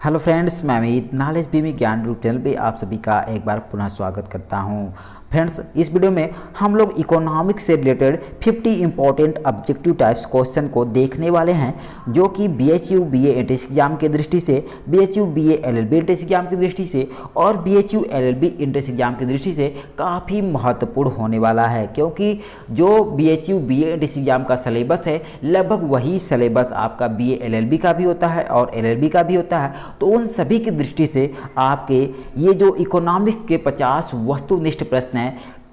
Hello friends, मैं Amit knowledge B में ज्ञान रूप चैनल पे आप सभी का एक बार पुनः स्वागत करता हूं। फ्रेंड्स, इस वीडियो में हम लोग इकोनॉमिक्स से related 50 important objective types question को देखने वाले हैं, जो कि BHU BA एंट्रेंस एग्जाम की दृष्टि से, BHU BA LLB entrance exam की दृष्टि से और BHU LLB एंट्रेंस एग्जाम की दृष्टि से काफ़ी महत्वपूर्ण होने वाला है। क्योंकि जो BHU BA एंट्रेंस एग्जाम का सिलेबस है, लगभग वही सिलेबस आपका BA LLB का भी होता है और LLB का भी होता है। तो उन सभी की दृष्टि से आपके ये जो इकोनॉमिक्स के 50 वस्तुनिष्ठ प्रश्न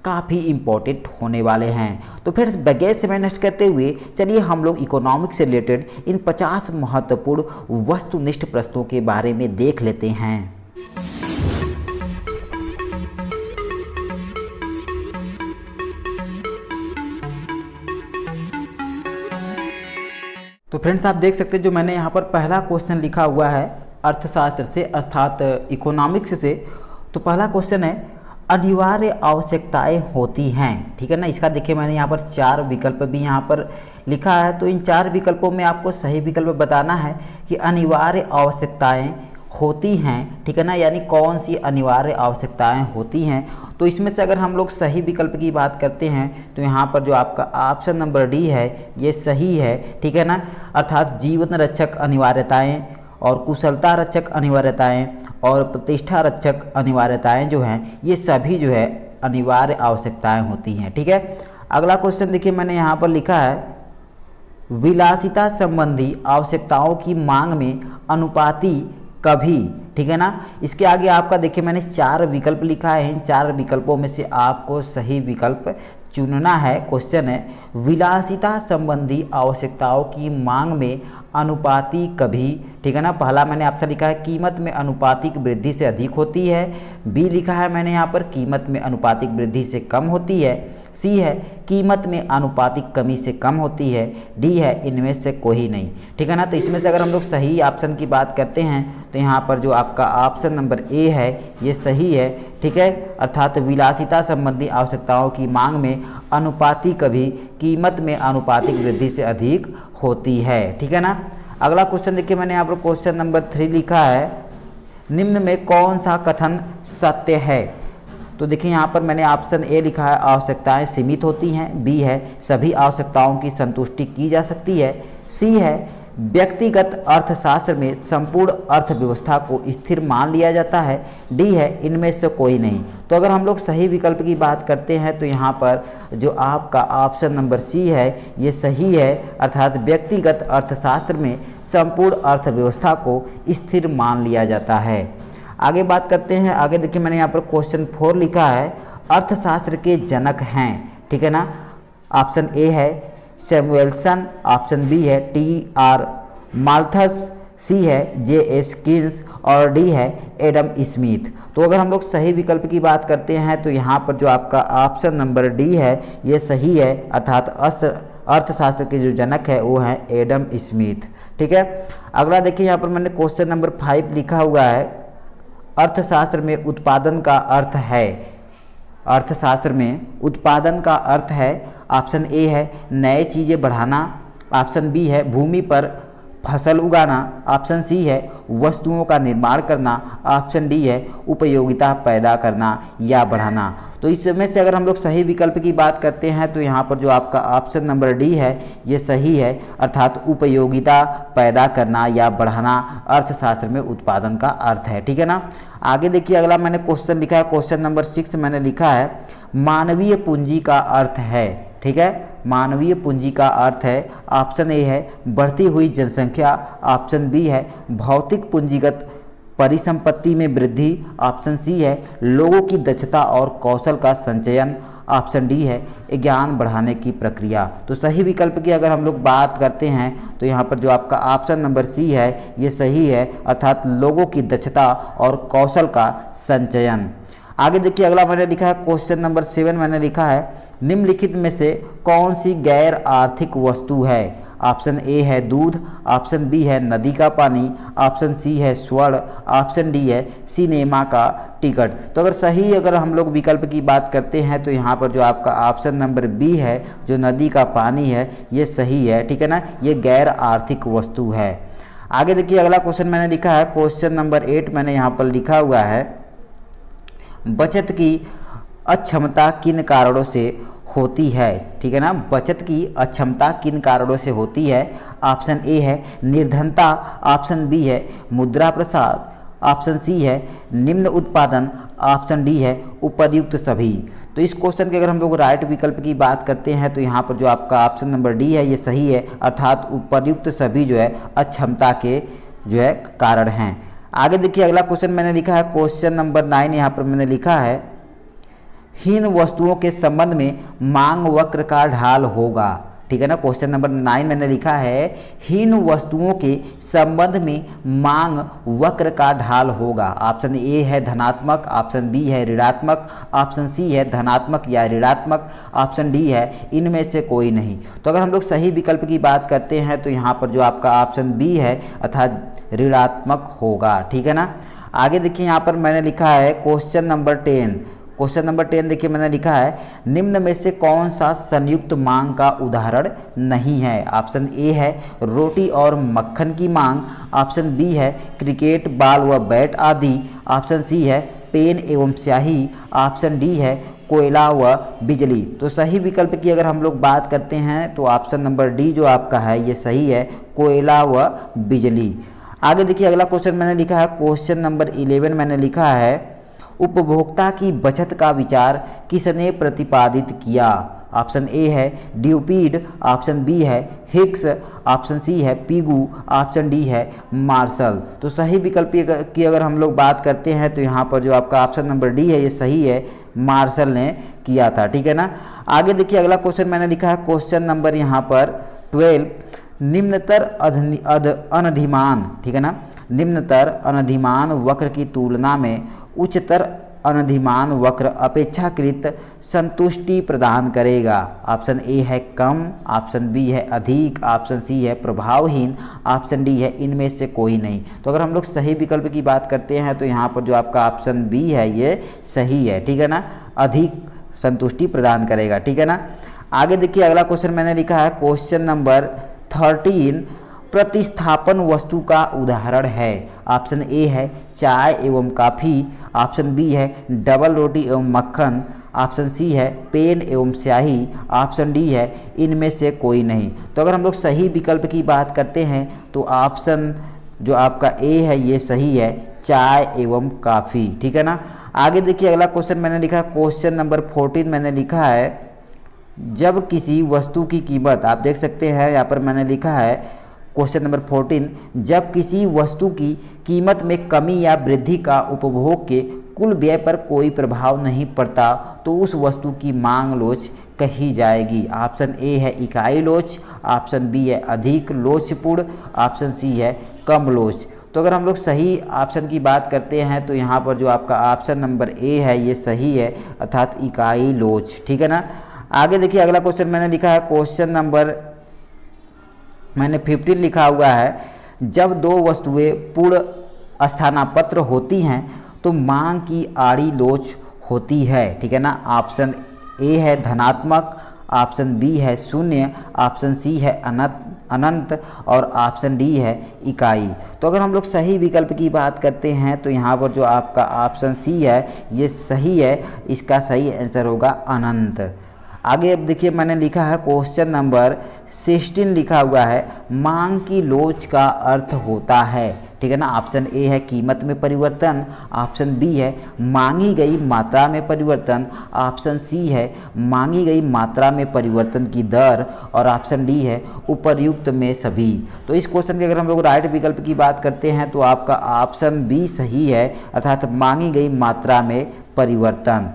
काफ़ी इंपॉर्टेंट होने वाले हैं। तो फिर बगैर समय नष्ट करते हुए चलिए हम लोग इकोनॉमिक्स से रिलेटेड इन 50 महत्वपूर्ण वस्तुनिष्ठ प्रश्नों के बारे में देख लेते हैं। तो फ्रेंड्स, आप देख सकते हैं जो मैंने यहाँ पर पहला क्वेश्चन लिखा हुआ है अर्थशास्त्र से अर्थात इकोनॉमिक्स से। तो पहला क्वेश्चन है, अनिवार्य आवश्यकताएं होती हैं। ठीक है ना। इसका देखिए मैंने यहाँ पर 4 विकल्प भी यहाँ पर लिखा है। तो इन 4 विकल्पों में आपको सही विकल्प बताना है कि अनिवार्य आवश्यकताएं होती हैं। ठीक है ना, यानी कौन सी अनिवार्य आवश्यकताएं होती हैं। तो इसमें से अगर हम लोग सही विकल्प की बात करते हैं तो यहाँ पर जो आपका ऑप्शन नंबर डी है ये सही है। ठीक है ना, अर्थात जीवन रक्षक अनिवार्यताएँ और कुशलता रक्षक अनिवार्यताएँ और प्रतिष्ठा रक्षक अनिवार्यताएं जो हैं ये सभी जो है अनिवार्य आवश्यकताएं होती हैं। ठीक है। अगला क्वेश्चन देखिए मैंने यहाँ पर लिखा है, विलासिता संबंधी आवश्यकताओं की मांग में अनुपाती कभी। ठीक है ना। इसके आगे आपका देखिए मैंने 4 विकल्प लिखा है। इन 4 विकल्पों में से आपको सही विकल्प चुनना है। क्वेश्चन है, विलासिता संबंधी आवश्यकताओं की मांग में अनुपाती कभी। ठीक है ना। पहला मैंने आपसे लिखा है कीमत में अनुपातिक वृद्धि से अधिक होती है। बी लिखा है मैंने यहाँ पर कीमत में अनुपातिक वृद्धि से कम होती है। सी है कीमत में अनुपातिक कमी से कम होती है। डी है इनमें से कोई नहीं। ठीक है ना। तो इसमें से अगर हम लोग सही ऑप्शन की बात करते हैं तो यहाँ पर जो आपका ऑप्शन नंबर ए है ये सही है। ठीक है, अर्थात विलासिता संबंधी आवश्यकताओं की मांग में अनुपाती कभी कीमत में अनुपातिक वृद्धि से अधिक होती है। ठीक है ना। अगला क्वेश्चन देखिए मैंने यहाँ पर क्वेश्चन नंबर 3 लिखा है, निम्न में कौन सा कथन सत्य है। तो देखिए यहाँ पर मैंने ऑप्शन ए लिखा है, आवश्यकताएं सीमित होती हैं। बी है सभी आवश्यकताओं की संतुष्टि की जा सकती है। सी है व्यक्तिगत अर्थशास्त्र में संपूर्ण अर्थव्यवस्था को स्थिर मान लिया जाता है। डी है इनमें से कोई नहीं। तो अगर हम लोग सही विकल्प की बात करते हैं तो यहाँ पर जो आपका ऑप्शन नंबर सी है ये सही है, अर्थात व्यक्तिगत अर्थशास्त्र में संपूर्ण अर्थव्यवस्था को स्थिर मान लिया जाता है। आगे बात करते हैं। आगे देखिए मैंने यहाँ पर क्वेश्चन 4 लिखा है, अर्थशास्त्र के जनक हैं। ठीक है ना। ऑप्शन ए है सैमुएल्सन, ऑप्शन बी है TR माल्थस, सी है JS कीन्स और डी है एडम स्मिथ। तो अगर हम लोग सही विकल्प की बात करते हैं तो यहाँ पर जो आपका ऑप्शन नंबर डी है ये सही है, अर्थात अर्थशास्त्र के जो जनक है वो हैं एडम स्मिथ। ठीक है। अगला देखिए यहाँ पर मैंने क्वेश्चन नंबर 5 लिखा हुआ है, अर्थशास्त्र में उत्पादन का अर्थ है। अर्थशास्त्र में उत्पादन का अर्थ है, ऑप्शन ए है नए चीज़ें बढ़ाना, ऑप्शन बी है भूमि पर फसल उगाना, ऑप्शन सी है वस्तुओं का निर्माण करना, ऑप्शन डी है उपयोगिता पैदा करना या बढ़ाना। तो इसमें से अगर हम लोग सही विकल्प की बात करते हैं तो यहाँ पर जो आपका ऑप्शन नंबर डी है ये सही है, अर्थात उपयोगिता पैदा करना या बढ़ाना अर्थशास्त्र में उत्पादन का अर्थ है। ठीक है ना। आगे देखिए अगला मैंने क्वेश्चन लिखा है, क्वेश्चन नंबर 6 मैंने लिखा है, मानवीय पूंजी का अर्थ है। ठीक है, मानवीय पूंजी का अर्थ है, ऑप्शन ए है बढ़ती हुई जनसंख्या, ऑप्शन बी है भौतिक पूंजीगत परिसंपत्ति में वृद्धि, ऑप्शन सी है लोगों की दक्षता और कौशल का संचयन, ऑप्शन डी है ज्ञान बढ़ाने की प्रक्रिया। तो सही विकल्प की अगर हम लोग बात करते हैं तो यहाँ पर जो आपका ऑप्शन नंबर सी है ये सही है, अर्थात लोगों की दक्षता और कौशल का संचयन। आगे देखिए अगला मैंने लिखा है क्वेश्चन नंबर 7 मैंने लिखा है, निम्नलिखित में से कौन सी गैर आर्थिक वस्तु है। ऑप्शन ए है दूध, ऑप्शन बी है नदी का पानी, ऑप्शन सी है स्वर्ण, ऑप्शन डी है सिनेमा का टिकट। तो अगर हम लोग विकल्प की बात करते हैं तो यहाँ पर जो आपका ऑप्शन नंबर बी है जो नदी का पानी है ये सही है। ठीक है ना, ये गैर आर्थिक वस्तु है। आगे देखिए अगला क्वेश्चन मैंने लिखा है क्वेश्चन नंबर 8 मैंने यहाँ पर लिखा हुआ है, बचत की अक्षमता किन कारणों से होती है। ठीक है ना, बचत की अक्षमता किन कारणों से होती है। ऑप्शन ए है निर्धनता, ऑप्शन बी है मुद्रा प्रसार, ऑप्शन सी है निम्न उत्पादन, ऑप्शन डी है उपर्युक्त सभी। तो इस क्वेश्चन के अगर हम लोग राइट विकल्प की बात करते हैं तो यहाँ पर जो आपका ऑप्शन नंबर डी है ये सही है, अर्थात उपर्युक्त सभी जो है अक्षमता के जो है कारण हैं। आगे देखिए अगला क्वेश्चन मैंने लिखा है क्वेश्चन नंबर 9, यहाँ पर मैंने लिखा है हीन वस्तुओं के संबंध में मांग वक्र का ढाल होगा। ठीक है ना, क्वेश्चन नंबर 9 मैंने लिखा है हीन वस्तुओं के संबंध में मांग वक्र का ढाल होगा। ऑप्शन ए है धनात्मक, ऑप्शन बी है ऋणात्मक, ऑप्शन सी है धनात्मक या ऋणात्मक, ऑप्शन डी है इनमें से कोई नहीं। तो अगर हम लोग सही विकल्प की बात करते हैं तो यहाँ पर जो आपका ऑप्शन बी है अर्थात ऋणात्मक होगा। ठीक है ना, आगे देखिए यहाँ पर मैंने लिखा है क्वेश्चन नंबर 10, क्वेश्चन नंबर 10 देखिए मैंने लिखा है निम्न में से कौन सा संयुक्त मांग का उदाहरण नहीं है। ऑप्शन ए है रोटी और मक्खन की मांग, ऑप्शन बी है क्रिकेट बॉल व बैट आदि, ऑप्शन सी है पेन एवं स्याही, ऑप्शन डी है कोयला व बिजली। तो सही विकल्प की अगर हम लोग बात करते हैं तो ऑप्शन नंबर डी जो आपका है ये सही है, कोयला व बिजली। आगे देखिए अगला क्वेश्चन मैंने लिखा है क्वेश्चन नंबर 11 मैंने लिखा है उपभोक्ता की बचत का विचार किसने प्रतिपादित किया। ऑप्शन ए है ड्यूपीड, ऑप्शन बी है हिक्स, ऑप्शन सी है पीगू, ऑप्शन डी है मार्शल। तो सही विकल्प की अगर हम लोग बात करते हैं तो यहाँ पर जो आपका ऑप्शन नंबर डी है ये सही है, मार्शल ने किया था। ठीक है ना, आगे देखिए अगला क्वेश्चन मैंने लिखा है क्वेश्चन नंबर यहाँ पर 12 निम्नतर अनधिमान। ठीक है ना, निम्नतर अनधिमान वक्र की तुलना में उच्चतर अनधिमान वक्र अपेक्षाकृत संतुष्टि प्रदान करेगा। ऑप्शन ए है कम, ऑप्शन बी है अधिक, ऑप्शन सी है प्रभावहीन, ऑप्शन डी है इनमें से कोई नहीं। तो अगर हम लोग सही विकल्प की बात करते हैं तो यहाँ पर जो आपका ऑप्शन बी है ये सही है। ठीक है ना, अधिक संतुष्टि प्रदान करेगा। ठीक है ना, आगे देखिए अगला क्वेश्चन मैंने लिखा है क्वेश्चन नंबर 13 प्रतिस्थापन वस्तु का उदाहरण है। ऑप्शन ए है चाय एवं कॉफ़ी, ऑप्शन बी है डबल रोटी एवं मक्खन, ऑप्शन सी है पेन एवं स्याही, ऑप्शन डी है इनमें से कोई नहीं। तो अगर हम लोग सही विकल्प की बात करते हैं तो ऑप्शन जो आपका ए है ये सही है, चाय एवं कॉफ़ी। ठीक है ना, आगे देखिए अगला क्वेश्चन मैंने लिखा क्वेश्चन नंबर 14 मैंने लिखा है जब किसी वस्तु की कीमत, आप देख सकते हैं यहाँ पर मैंने लिखा है क्वेश्चन नंबर 14 जब किसी वस्तु की कीमत में कमी या वृद्धि का उपभोग के कुल व्यय पर कोई प्रभाव नहीं पड़ता तो उस वस्तु की मांग लोच कही जाएगी। ऑप्शन ए है इकाई लोच, ऑप्शन बी है अधिक लोचपूर्ण, ऑप्शन सी है कम लोच। तो अगर हम लोग सही ऑप्शन की बात करते हैं तो यहाँ पर जो आपका ऑप्शन नंबर ए है ये सही है, अर्थात इकाई लोच। ठीक है ना, आगे देखिए अगला क्वेश्चन मैंने लिखा है क्वेश्चन नंबर मैंने 15 लिखा हुआ है जब दो वस्तुएं पूर्ण स्थानापन्न होती हैं तो मांग की आड़ी लोच होती है। ठीक है ना, ऑप्शन ए है धनात्मक, ऑप्शन बी है शून्य, ऑप्शन सी है अनंत और ऑप्शन डी है इकाई। तो अगर हम लोग सही विकल्प की बात करते हैं तो यहाँ पर जो आपका ऑप्शन सी है ये सही है, इसका सही आंसर होगा अनंत। आगे अब देखिए मैंने लिखा है क्वेश्चन नंबर 16 लिखा हुआ है मांग की लोच का अर्थ होता है। ठीक है ना, ऑप्शन ए है कीमत में परिवर्तन, ऑप्शन बी है मांगी गई मात्रा में परिवर्तन, ऑप्शन सी है मांगी गई मात्रा में परिवर्तन की दर और ऑप्शन डी है उपर्युक्त में सभी। तो इस क्वेश्चन के अगर हम लोग राइट विकल्प की बात करते हैं तो आपका ऑप्शन बी सही है, अर्थात मांगी गई मात्रा में परिवर्तन।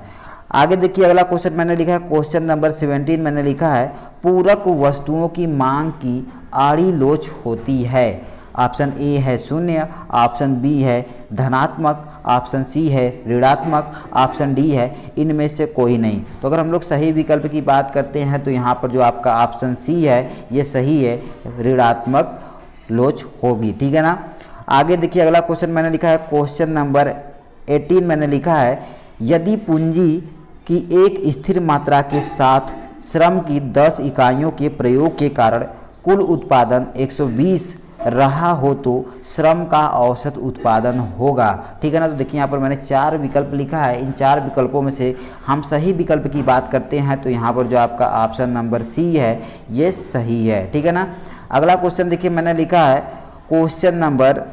आगे देखिए अगला क्वेश्चन मैंने लिखा है क्वेश्चन नंबर 17 मैंने लिखा है पूरक वस्तुओं की मांग की आड़ी लोच होती है। ऑप्शन ए है शून्य, ऑप्शन बी है धनात्मक, ऑप्शन सी है ऋणात्मक, ऑप्शन डी है इनमें से कोई नहीं। तो अगर हम लोग सही विकल्प की बात करते हैं तो यहाँ पर जो आपका ऑप्शन सी है ये सही है, ऋणात्मक लोच होगी। ठीक है ना, आगे देखिए अगला क्वेश्चन मैंने लिखा है क्वेश्चन नंबर 18 मैंने लिखा है यदि पूंजी की एक स्थिर मात्रा के साथ श्रम की 10 इकाइयों के प्रयोग के कारण कुल उत्पादन 120 रहा हो तो श्रम का औसत उत्पादन होगा। ठीक है ना। तो देखिए यहाँ पर मैंने 4 विकल्प लिखा है, इन 4 विकल्पों में से हम सही विकल्प की बात करते हैं तो यहाँ पर जो आपका ऑप्शन नंबर सी है ये सही है। ठीक है ना। अगला क्वेश्चन देखिए मैंने लिखा है, क्वेश्चन नंबर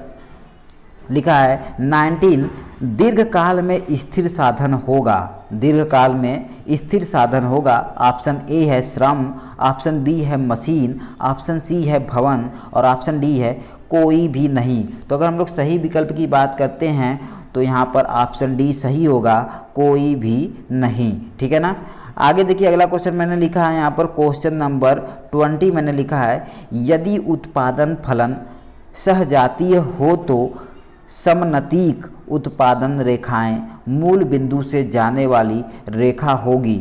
लिखा है 19, दीर्घकाल में स्थिर साधन होगा। दीर्घकाल में स्थिर साधन होगा। ऑप्शन ए है श्रम, ऑप्शन बी है मशीन, ऑप्शन सी है भवन और ऑप्शन डी है कोई भी नहीं। तो अगर हम लोग सही विकल्प की बात करते हैं तो यहाँ पर ऑप्शन डी सही होगा, कोई भी नहीं। ठीक है ना। आगे देखिए अगला क्वेश्चन मैंने लिखा है यहाँ पर क्वेश्चन नंबर 20 मैंने लिखा है, यदि उत्पादन फलन सहजातीय हो तो समनतीक उत्पादन रेखाएं मूल बिंदु से जाने वाली रेखा होगी।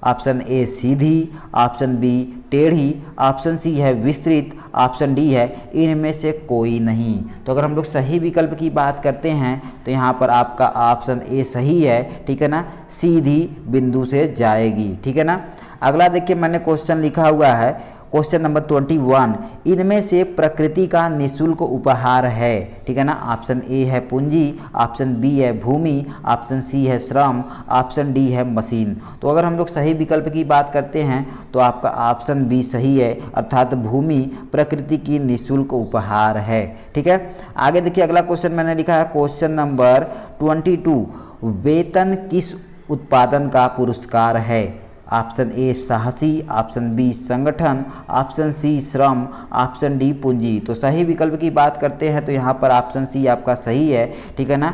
ऑप्शन ए सीधी, ऑप्शन बी टेढ़ी, ऑप्शन सी है विस्तृत, ऑप्शन डी है इनमें से कोई नहीं। तो अगर हम लोग सही विकल्प की बात करते हैं तो यहाँ पर आपका ऑप्शन ए सही है। ठीक है ना, सीधी बिंदु से जाएगी। ठीक है ना। अगला देखिए मैंने क्वेश्चन लिखा हुआ है क्वेश्चन नंबर 21, इनमें से प्रकृति का निःशुल्क उपहार है। ठीक है ना। ऑप्शन ए है पूंजी, ऑप्शन बी है भूमि, ऑप्शन सी है श्रम, ऑप्शन डी है मशीन। तो अगर हम लोग सही विकल्प की बात करते हैं तो आपका ऑप्शन बी सही है, अर्थात भूमि प्रकृति की निःशुल्क उपहार है। ठीक है। आगे देखिए अगला क्वेश्चन मैंने लिखा है क्वेश्चन नंबर 22, वेतन किस उत्पादन का पुरस्कार है। ऑप्शन ए साहसी, ऑप्शन बी संगठन, ऑप्शन सी श्रम, ऑप्शन डी पूंजी। तो सही विकल्प की बात करते हैं तो यहाँ पर ऑप्शन सी आपका सही है। ठीक है ना,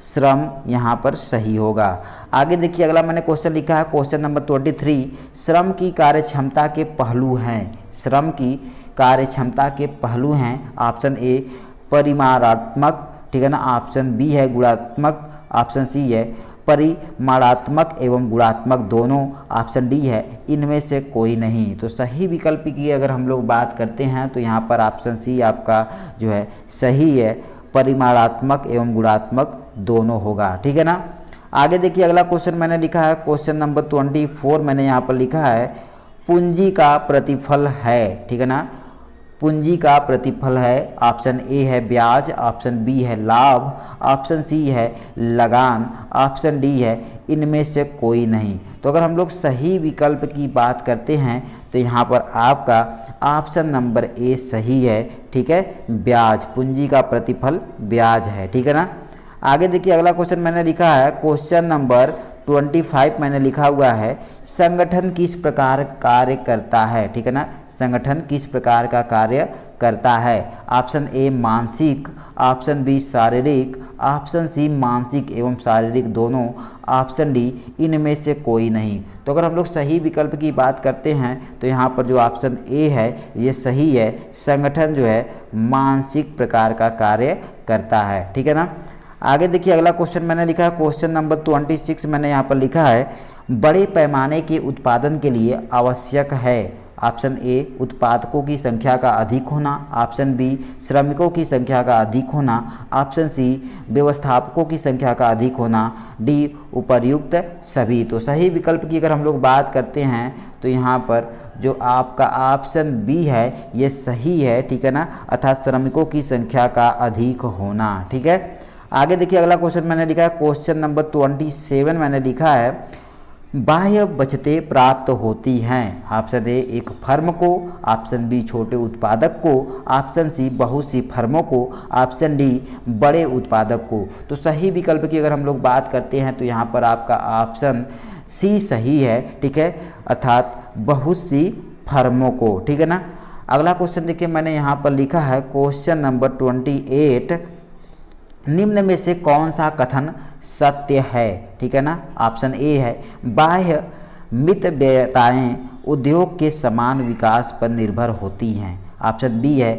श्रम यहाँ पर सही होगा। आगे देखिए अगला मैंने क्वेश्चन लिखा है क्वेश्चन नंबर 23, श्रम की कार्यक्षमता के पहलू हैं। श्रम की कार्यक्षमता के पहलू हैं। ऑप्शन ए परिमाणात्मक, ठीक है ना, ऑप्शन बी है गुणात्मक, ऑप्शन सी है परिमाणात्मक एवं गुणात्मक दोनों, ऑप्शन डी है इनमें से कोई नहीं। तो सही विकल्प की अगर हम लोग बात करते हैं तो यहाँ पर ऑप्शन सी आपका जो है सही है, परिमाणात्मक एवं गुणात्मक दोनों होगा। ठीक है ना। आगे देखिए अगला क्वेश्चन मैंने लिखा है क्वेश्चन नंबर 24 मैंने यहाँ पर लिखा है, पूंजी का प्रतिफल है। ठीक है ना, पूंजी का प्रतिफल है। ऑप्शन ए है ब्याज, ऑप्शन बी है लाभ, ऑप्शन सी है लगान, ऑप्शन डी है इनमें से कोई नहीं। तो अगर हम लोग सही विकल्प की बात करते हैं तो यहाँ पर आपका ऑप्शन नंबर ए सही है। ठीक है, ब्याज, पूंजी का प्रतिफल ब्याज है। ठीक है ना। आगे देखिए अगला क्वेश्चन मैंने लिखा है क्वेश्चन नंबर 25 मैंने लिखा हुआ है, संगठन किस प्रकार कार्य करता है। ठीक है ना, संगठन किस प्रकार का कार्य करता है। ऑप्शन ए मानसिक, ऑप्शन बी शारीरिक, ऑप्शन सी मानसिक एवं शारीरिक दोनों, ऑप्शन डी इनमें से कोई नहीं। तो अगर हम लोग सही विकल्प की बात करते हैं तो यहाँ पर जो ऑप्शन ए है ये सही है, संगठन जो है मानसिक प्रकार का कार्य करता है। ठीक है ना। आगे देखिए अगला क्वेश्चन मैंने लिखा है क्वेश्चन नंबर 26 मैंने यहाँ पर लिखा है, बड़े पैमाने के उत्पादन के लिए आवश्यक है। ऑप्शन ए उत्पादकों की संख्या का अधिक होना, ऑप्शन बी श्रमिकों की संख्या का अधिक होना, ऑप्शन सी व्यवस्थापकों की संख्या का अधिक होना, डी उपर्युक्त सभी। तो सही विकल्प की अगर हम लोग बात करते हैं तो यहाँ पर जो आपका ऑप्शन बी है ये सही है। ठीक है ना, अर्थात श्रमिकों की संख्या का अधिक होना। ठीक है। आगे देखिए अगला क्वेश्चन मैंने लिखा है क्वेश्चन नंबर 27 मैंने लिखा है, बाह्य बचतें प्राप्त होती हैं। ऑप्शन ए एक फर्म को, ऑप्शन बी छोटे उत्पादक को, ऑप्शन सी बहुत सी फर्मों को, ऑप्शन डी बड़े उत्पादक को। तो सही विकल्प की अगर हम लोग बात करते हैं तो यहाँ पर आपका ऑप्शन सी सही है। ठीक है, अर्थात बहुत सी फर्मों को। ठीक है ना। अगला क्वेश्चन देखिए मैंने यहाँ पर लिखा है क्वेश्चन नंबर 28, निम्न में से कौन सा कथन सत्य है। ठीक है ना। ऑप्शन ए है बाह्य मितव्ययताएं उद्योग के समान विकास पर निर्भर होती हैं। ऑप्शन बी है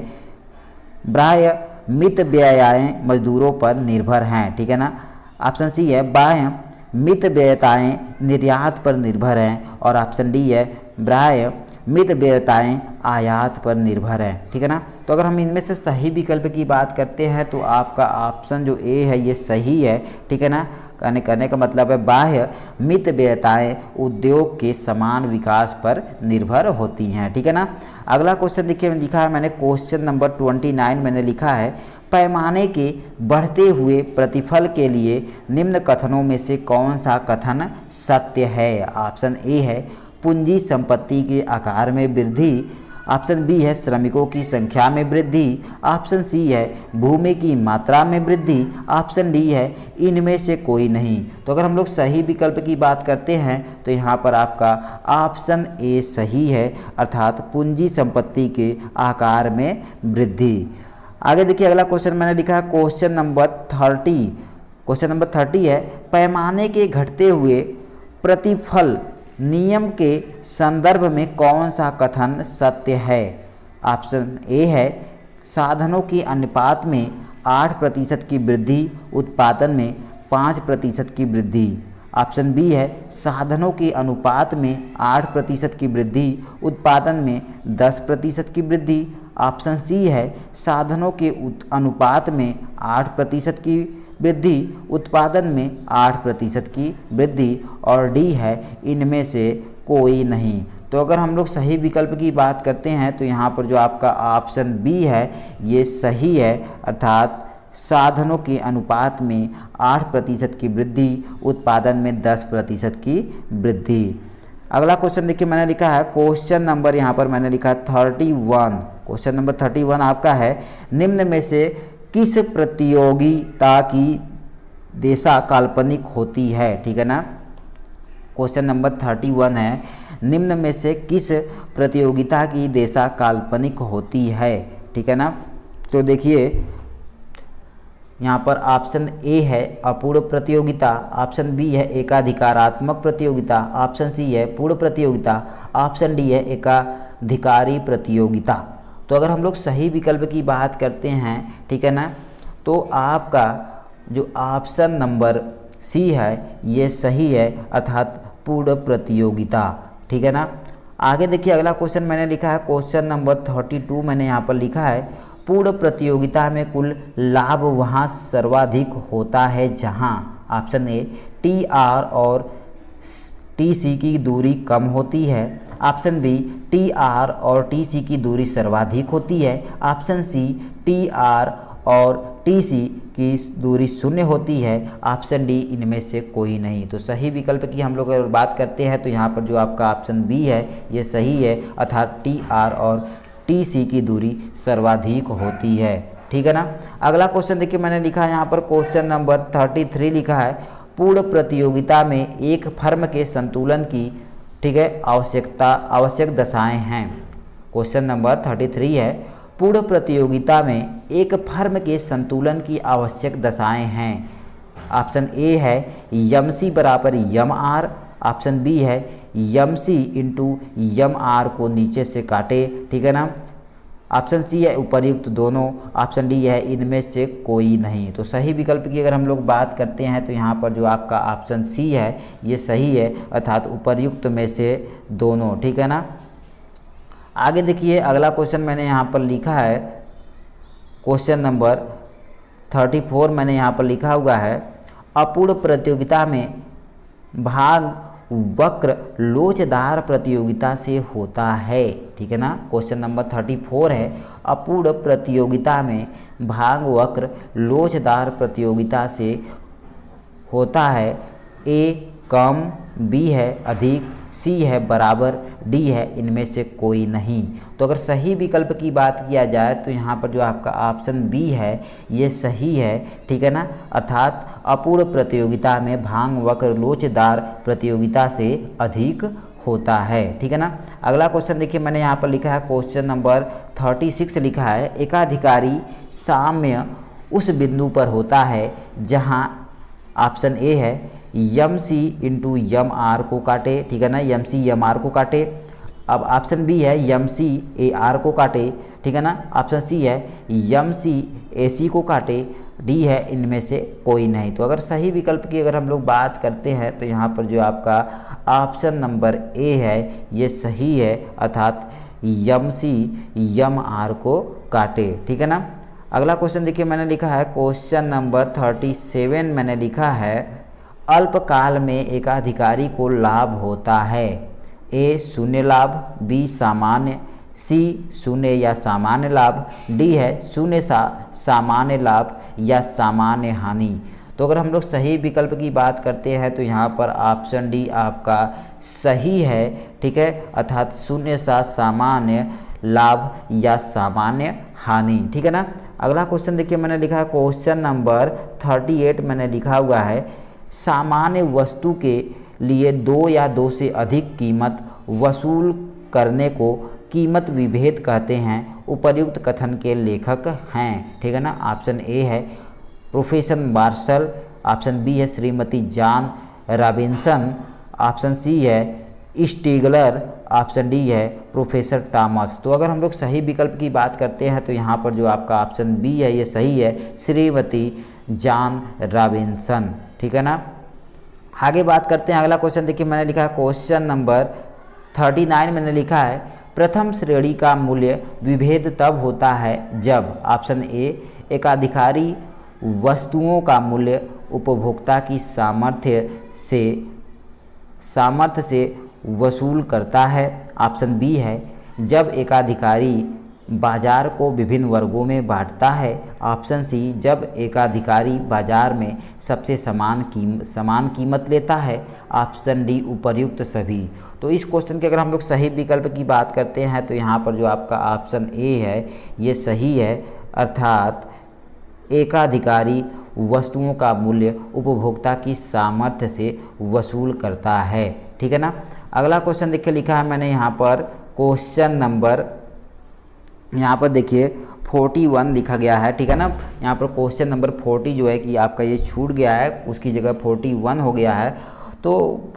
बाह्य मितव्ययताएं मजदूरों पर निर्भर हैं। ठीक है ना। ऑप्शन सी है बाह्य मितव्ययताएं निर्यात पर निर्भर हैं और ऑप्शन डी है बाह्य मितव्ययताएं आयात पर निर्भर है। ठीक है ना। तो तो अगर हम इनमें से सही विकल्प की बात करते हैं तो आपका ऑप्शन जो ए है ये सही है, ठीक है ना। कहने का मतलब है बाह्य मितव्ययताएं उद्योग के समान विकास पर निर्भर होती हैं, ठीक है ना। अगला क्वेश्चन देखिए लिखा है मैंने क्वेश्चन नंबर 29 मैंने लिखा है पैमाने के बढ़ते हुए प्रतिफल के लिए निम्न कथनों में से कौन सा कथन सत्य है। ऑप्शन ए है पूंजी संपत्ति के आकार में वृद्धि, ऑप्शन बी है श्रमिकों की संख्या में वृद्धि, ऑप्शन सी है भूमि की मात्रा में वृद्धि, ऑप्शन डी है इनमें से कोई नहीं। तो अगर हम लोग सही विकल्प की बात करते हैं तो यहाँ पर आपका ऑप्शन ए सही है, अर्थात पूंजी संपत्ति के आकार में वृद्धि। आगे देखिए अगला क्वेश्चन मैंने लिखा है क्वेश्चन नंबर 30। क्वेश्चन नंबर 30 है पैमाने के घटते हुए प्रतिफल नियम के संदर्भ में कौन सा कथन सत्य है। ऑप्शन ए है साधनों के अनुपात में 8% की वृद्धि उत्पादन में 5% की वृद्धि, ऑप्शन बी है साधनों के अनुपात में 8% की वृद्धि उत्पादन में 10% की वृद्धि, ऑप्शन सी है साधनों के अनुपात में 8% की वृद्धि उत्पादन में 8% की वृद्धि, और डी है इनमें से कोई नहीं। तो अगर हम लोग सही विकल्प की बात करते हैं तो यहाँ पर जो आपका ऑप्शन बी है ये सही है, अर्थात साधनों के अनुपात में 8% की वृद्धि उत्पादन में 10% की वृद्धि। अगला क्वेश्चन देखिए मैंने लिखा है क्वेश्चन नंबर यहाँ पर मैंने लिखा है 31। क्वेश्चन नंबर 31 आपका है निम्न में से किस प्रतियोगिता की दिशा काल्पनिक होती है, ठीक है ना। क्वेश्चन नंबर 31 है निम्न में से किस प्रतियोगिता की दिशा काल्पनिक होती है, ठीक है ना। तो देखिए यहाँ पर ऑप्शन ए है अपूर्ण प्रतियोगिता, ऑप्शन बी है एकाधिकारात्मक प्रतियोगिता, ऑप्शन सी है पूर्ण प्रतियोगिता, ऑप्शन डी है एकाधिकारी प्रतियोगिता। तो अगर हम लोग सही विकल्प की बात करते हैं, ठीक है ना, तो आपका जो ऑप्शन नंबर सी है ये सही है, अर्थात पूर्ण प्रतियोगिता, ठीक है ना। आगे देखिए अगला क्वेश्चन मैंने लिखा है क्वेश्चन नंबर 32 मैंने यहाँ पर लिखा है पूर्ण प्रतियोगिता में कुल लाभ वहाँ सर्वाधिक होता है जहाँ ऑप्शन ए टी आर और टी सी की दूरी कम होती है, ऑप्शन बी टी आर और टी सी की दूरी सर्वाधिक होती है, ऑप्शन सी टी आर और टी सी की दूरी शून्य होती है, ऑप्शन डी इनमें से कोई नहीं। तो सही विकल्प की हम लोग अगर बात करते हैं तो यहाँ पर जो आपका ऑप्शन बी है ये सही है, अर्थात टी आर और टी सी की दूरी सर्वाधिक होती है, ठीक है ना। अगला क्वेश्चन देखिए मैंने लिखा है यहाँ पर क्वेश्चन नंबर 33 लिखा है पूर्ण प्रतियोगिता में एक फर्म के संतुलन की, ठीक है, आवश्यक दशाएं हैं। क्वेश्चन नंबर 33 है पूर्ण प्रतियोगिता में एक फर्म के संतुलन की आवश्यक दशाएं हैं। ऑप्शन ए है यम सी बराबर यम आर, ऑप्शन बी है यम सी इंटू यम आर को नीचे से काटे, ठीक है ना, ऑप्शन सी है उपर्युक्त दोनों, ऑप्शन डी है इनमें से कोई नहीं। तो सही विकल्प की अगर हम लोग बात करते हैं तो यहाँ पर जो आपका ऑप्शन सी है ये सही है, अर्थात उपर्युक्त में से दोनों, ठीक है ना। आगे देखिए अगला क्वेश्चन मैंने यहाँ पर लिखा है क्वेश्चन नंबर 34 मैंने यहाँ पर लिखा हुआ है अपूर्ण प्रतियोगिता में भाग वक्र लोचदार प्रतियोगिता से होता है, ठीक है ना। क्वेश्चन नंबर 34 है अपूर्ण प्रतियोगिता में भाग वक्र लोचदार प्रतियोगिता से होता है, ए कम, बी है अधिक, सी है बराबर, डी है इनमें से कोई नहीं। तो अगर सही विकल्प की बात किया जाए तो यहाँ पर जो आपका ऑप्शन बी है ये सही है, ठीक है ना, अर्थात अपूर्ण प्रतियोगिता में भाग वक्र लोचदार प्रतियोगिता से अधिक होता है, ठीक है ना। अगला क्वेश्चन देखिए मैंने यहाँ पर लिखा है क्वेश्चन नंबर 36 लिखा है एकाधिकारी साम्य उस बिंदु पर होता है जहाँ ऑप्शन ए है यम सी इंटू यम आर को काटे, ठीक है ना, यम सी यम आर को काटे। अब ऑप्शन बी है यम सी ए आर को काटे, ठीक है ना, ऑप्शन सी है यम सी ए सी को काटे, डी है इनमें से कोई नहीं। तो अगर सही विकल्प की अगर हम लोग बात करते हैं तो यहाँ पर जो आपका ऑप्शन नंबर ए है ये सही है, अर्थात यम सी यम आर को काटे, ठीक है ना। अगला क्वेश्चन देखिए मैंने लिखा है क्वेश्चन नंबर 37 मैंने लिखा है अल्पकाल में एकाधिकारी को लाभ होता है। ए शून्य लाभ, बी सामान्य, सी शून्य या सामान्य लाभ, डी है शून्य सामान्य लाभ या सामान्य हानि। तो अगर हम लोग सही विकल्प की बात करते हैं तो यहाँ पर ऑप्शन डी आपका सही है, ठीक है, अर्थात शून्य सामान्य लाभ या सामान्य हानि, ठीक है ना। अगला क्वेश्चन देखिए मैंने लिखा है क्वेश्चन नंबर 38 मैंने लिखा हुआ है सामान्य वस्तु के लिए दो या दो से अधिक कीमत वसूल करने को कीमत विभेद कहते हैं। उपर्युक्त कथन के लेखक हैं, ठीक है ना। ऑप्शन ए है प्रोफेसर मार्शल, ऑप्शन बी है Shrimati John Robinson, option C है स्टीगलर, ऑप्शन डी है प्रोफेसर टॉमस। तो अगर हम लोग सही विकल्प की बात करते हैं तो यहाँ पर जो आपका ऑप्शन बी है ये सही है, श्रीमती जॉन रॉबिन्सन, ठीक है ना। आगे बात करते हैं, अगला क्वेश्चन देखिए मैंने लिखा है क्वेश्चन नंबर 39 मैंने लिखा है प्रथम श्रेणी का मूल्य विभेद तब होता है जब ऑप्शन ए एकाधिकारी वस्तुओं का मूल्य उपभोक्ता की सामर्थ्य से वसूल करता है, ऑप्शन बी है जब एकाधिकारी बाजार को विभिन्न वर्गों में बांटता है, ऑप्शन सी जब एकाधिकारी बाजार में सबसे समान कीमत लेता है, ऑप्शन डी उपर्युक्त सभी। तो इस क्वेश्चन के अगर हम लोग सही विकल्प की बात करते हैं तो यहाँ पर जो आपका ऑप्शन ए है ये सही है, अर्थात एकाधिकारी वस्तुओं का मूल्य उपभोक्ता की सामर्थ्य से वसूल करता है, ठीक है ना। अगला क्वेश्चन देखिए लिखा है मैंने यहाँ पर क्वेश्चन नंबर यहाँ पर देखिए 41 लिखा गया है, ठीक है ना। यहाँ पर क्वेश्चन नंबर 40 जो है कि आपका ये छूट गया है, उसकी जगह 41 हो गया है। तो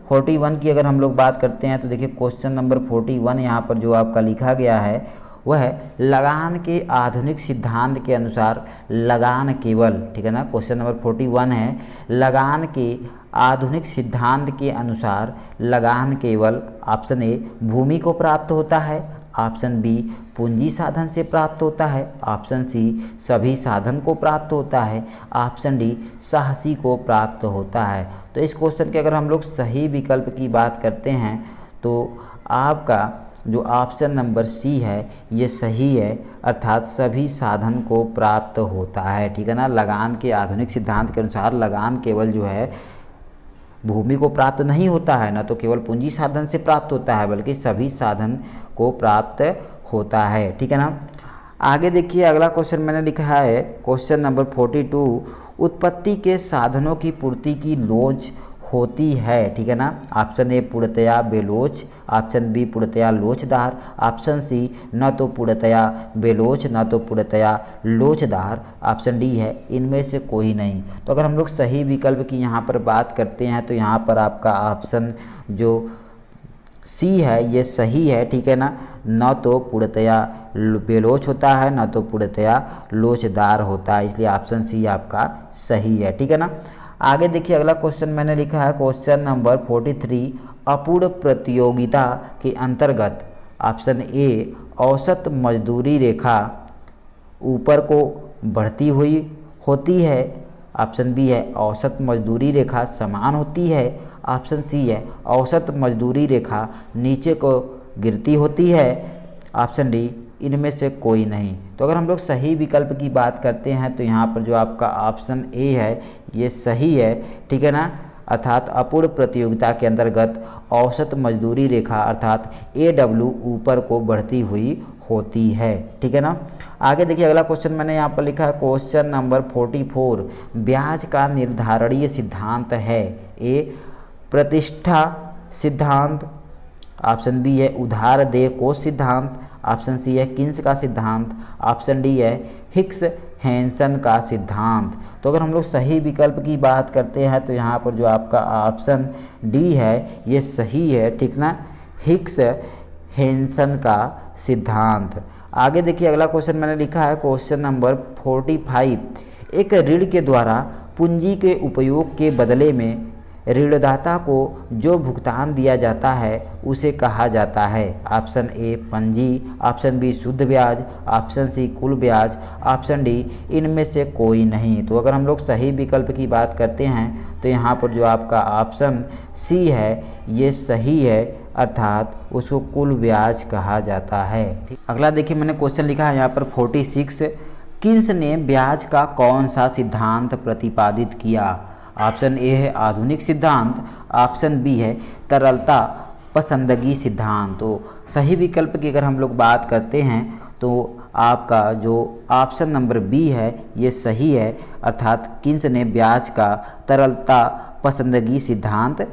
41 की अगर हम लोग बात करते हैं तो देखिए क्वेश्चन नंबर 41 यहाँ पर जो आपका लिखा गया है वह है लगान के आधुनिक सिद्धांत के अनुसार लगान केवल, ठीक है ना। क्वेश्चन नंबर 41 है लगान के आधुनिक सिद्धांत के अनुसार लगान केवल ऑप्शन ए भूमि को प्राप्त होता है, ऑप्शन बी पूंजी साधन से प्राप्त होता है, ऑप्शन सी सभी साधन को प्राप्त होता है, ऑप्शन डी साहसी को प्राप्त होता है। तो इस क्वेश्चन के अगर हम लोग सही विकल्प की बात करते हैं तो आपका जो ऑप्शन नंबर सी है ये सही है, अर्थात सभी साधन को प्राप्त होता है, ठीक है ना। लगान के आधुनिक सिद्धांत के अनुसार लगान केवल जो है भूमि को प्राप्त नहीं होता है, न तो केवल पूंजी साधन से प्राप्त होता है बल्कि सभी साधन को प्राप्त होता है, ठीक है ना। आगे देखिए अगला क्वेश्चन मैंने लिखा है क्वेश्चन नंबर 42 उत्पत्ति के साधनों की पूर्ति की लोच होती है, ठीक है ना। ऑप्शन ए पूर्णतया बेलोच, ऑप्शन बी पूर्णतया लोचदार, ऑप्शन सी न तो पूर्णतया बेलोच न तो पूर्णतया लोचदार, ऑप्शन डी है इनमें से कोई नहीं। तो अगर हम लोग सही विकल्प की यहाँ पर बात करते हैं तो यहाँ पर आपका ऑप्शन जो सी है ये सही है, ठीक है ना। न तो पूर्णतया बेलोच होता है न तो पूर्णतया लोचदार होता है, इसलिए ऑप्शन सी आपका सही है, ठीक है ना। आगे देखिए अगला क्वेश्चन मैंने लिखा है क्वेश्चन नंबर 43 अपूर्ण प्रतियोगिता के अंतर्गत ऑप्शन ए औसत मजदूरी रेखा ऊपर को बढ़ती हुई होती है, ऑप्शन बी है औसत मजदूरी रेखा समान होती है, ऑप्शन सी है औसत मजदूरी रेखा नीचे को गिरती होती है, ऑप्शन डी इनमें से कोई नहीं। तो अगर हम लोग सही विकल्प की बात करते हैं तो यहाँ पर जो आपका ऑप्शन ए है ये सही है, ठीक है ना, अर्थात अपूर्ण प्रतियोगिता के अंतर्गत औसत मजदूरी रेखा अर्थात AW ऊपर को बढ़ती हुई होती है, ठीक है ना। आगे देखिए अगला क्वेश्चन मैंने यहाँ पर लिखा है क्वेश्चन नंबर 44 ब्याज का निर्धारणीय सिद्धांत है। ए प्रतिष्ठा सिद्धांत, ऑप्शन बी है उधार देय कोष सिद्धांत, ऑप्शन सी है किन्स का सिद्धांत, ऑप्शन डी है हिक्स हैंसन का सिद्धांत। तो अगर हम लोग सही विकल्प की बात करते हैं तो यहाँ पर जो आपका ऑप्शन डी है ये सही है, ठीक ना, हिक्स हैंसन का सिद्धांत। आगे देखिए अगला क्वेश्चन मैंने लिखा है क्वेश्चन नंबर 45 एक ऋण के द्वारा पूंजी के उपयोग के बदले में ऋणदाता को जो भुगतान दिया जाता है उसे कहा जाता है। ऑप्शन ए पंजी, ऑप्शन बी शुद्ध ब्याज, ऑप्शन सी कुल ब्याज, ऑप्शन डी इनमें से कोई नहीं। तो अगर हम लोग सही विकल्प की बात करते हैं तो यहाँ पर जो आपका ऑप्शन सी है ये सही है, अर्थात उसको कुल ब्याज कहा जाता है। अगला देखिए मैंने क्वेश्चन लिखा है यहाँ पर 46, किन्स ने ब्याज का कौन सा सिद्धांत प्रतिपादित किया। ऑप्शन ए है आधुनिक सिद्धांत, ऑप्शन बी है तरलता पसंदगी सिद्धांत। तो सही विकल्प की अगर हम लोग बात करते हैं तो आपका जो ऑप्शन नंबर बी है ये सही है, अर्थात किन्स ने ब्याज का तरलता पसंदगी सिद्धांत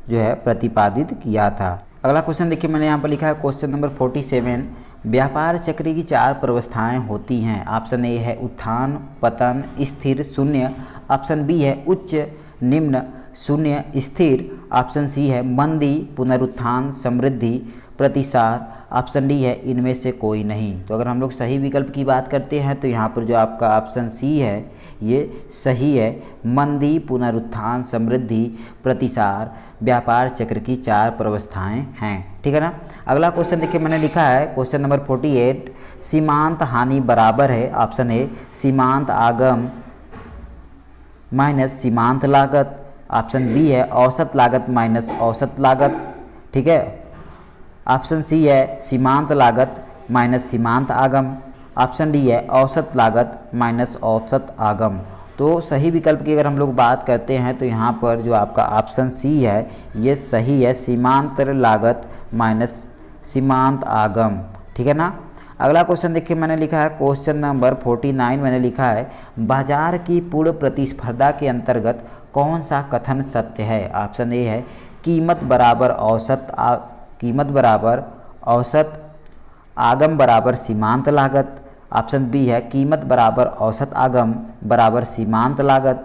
जो है प्रतिपादित किया था। अगला क्वेश्चन देखिए मैंने यहाँ पर लिखा है क्वेश्चन नंबर 47, व्यापार चक्र की 4 प्रवस्थाएं होती हैं। ऑप्शन ए है उत्थान, पतन, स्थिर, शून्य, ऑप्शन बी है उच्च, निम्न, शून्य, स्थिर, ऑप्शन सी है मंदी, पुनरुत्थान, समृद्धि, प्रतिसार, ऑप्शन डी है इनमें से कोई नहीं। तो अगर हम लोग सही विकल्प की बात करते हैं तो यहाँ पर जो आपका ऑप्शन सी है ये सही है, मंदी, पुनरुत्थान, समृद्धि, प्रतिसार व्यापार चक्र की 4 प्रवस्थाएं हैं। ठीक है ना। अगला क्वेश्चन देखिए मैंने लिखा है क्वेश्चन नंबर 48, सीमांत हानि बराबर है। ऑप्शन ए सीमांत आगम माइनस सीमांत लागत, ऑप्शन बी है औसत लागत माइनस औसत लागत। ठीक है। ऑप्शन सी है सीमांत लागत माइनस सीमांत आगम, ऑप्शन डी है औसत लागत माइनस औसत आगम। तो सही विकल्प की अगर हम लोग बात करते हैं तो यहाँ पर जो आपका ऑप्शन सी है ये सही है, सीमांत लागत माइनस सीमांत आगम। ठीक है ना। अगला क्वेश्चन देखिए मैंने लिखा है क्वेश्चन नंबर 49 मैंने लिखा है बाजार की पूर्ण प्रतिस्पर्धा के अंतर्गत कौन सा कथन सत्य है। ऑप्शन ए है कीमत बराबर औसत आगम बराबर सीमांत लागत, ऑप्शन बी है कीमत बराबर औसत आगम बराबर सीमांत लागत,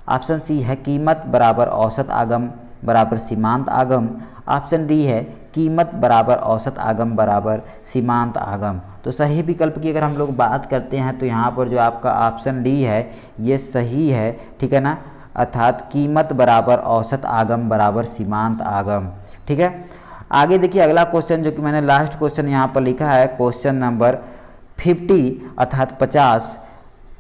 ऑप्शन सी है कीमत बराबर औसत आगम बराबर सीमांत आगम, ऑप्शन डी है कीमत बराबर औसत आगम बराबर सीमांत आगम। तो सही विकल्प की अगर हम लोग बात करते हैं तो यहाँ पर जो आपका ऑप्शन डी है ये सही है। ठीक है ना, अर्थात कीमत बराबर औसत आगम बराबर सीमांत आगम। ठीक है। आगे देखिए अगला क्वेश्चन जो कि मैंने लास्ट क्वेश्चन यहाँ पर लिखा है क्वेश्चन नंबर 50 अर्थात 50,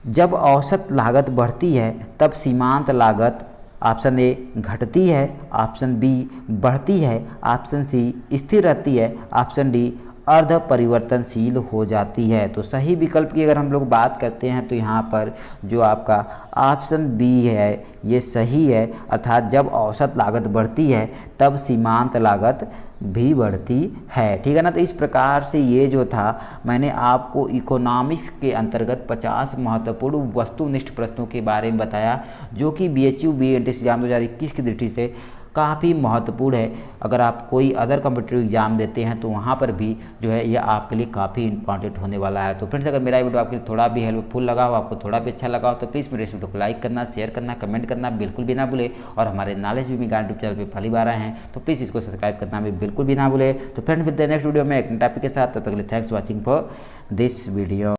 जब औसत लागत बढ़ती है तब सीमांत लागत ऑप्शन ए घटती है, ऑप्शन बी बढ़ती है, ऑप्शन सी स्थिर रहती है, ऑप्शन डी अर्ध परिवर्तनशील हो जाती है। तो सही विकल्प की अगर हम लोग बात करते हैं तो यहाँ पर जो आपका ऑप्शन बी है ये सही है, अर्थात जब औसत लागत बढ़ती है तब सीमांत लागत भी बढ़ती है। ठीक है ना। तो इस प्रकार से ये जो था मैंने आपको इकोनॉमिक्स के अंतर्गत 50 महत्वपूर्ण वस्तुनिष्ठ प्रश्नों के बारे में बताया जो कि BHU बी एंट्रेंस एग्जाम 2021 की दृष्टि से काफ़ी महत्वपूर्ण है। अगर आप कोई अदर कॉम्पिटिटिव एग्जाम देते हैं तो वहाँ पर भी जो है ये आपके लिए काफ़ी इंपॉर्टेंट होने वाला है। तो फ्रेंड्स अगर मेरा वीडियो आपके लिए थोड़ा भी हेल्पफुल लगा हो, आपको थोड़ा भी अच्छा लगा हो तो प्लीज़ मेरे इस वीडियो को लाइक करना, शेयर करना, कमेंट करना बिल्कुल भी ना भूले। और हमारे नॉलेज भी गाइड यूट्यूब चैनल पर पहली बार आए हैं तो प्लीज़ इसको सब्सक्राइब करना भी बिल्कुल भी ना भूले। तो फ्रेंड्स मिलते हैं नेक्स्ट वीडियो में एक नए टॉपिक के साथ, तब तक के लिए thanks watching for this video.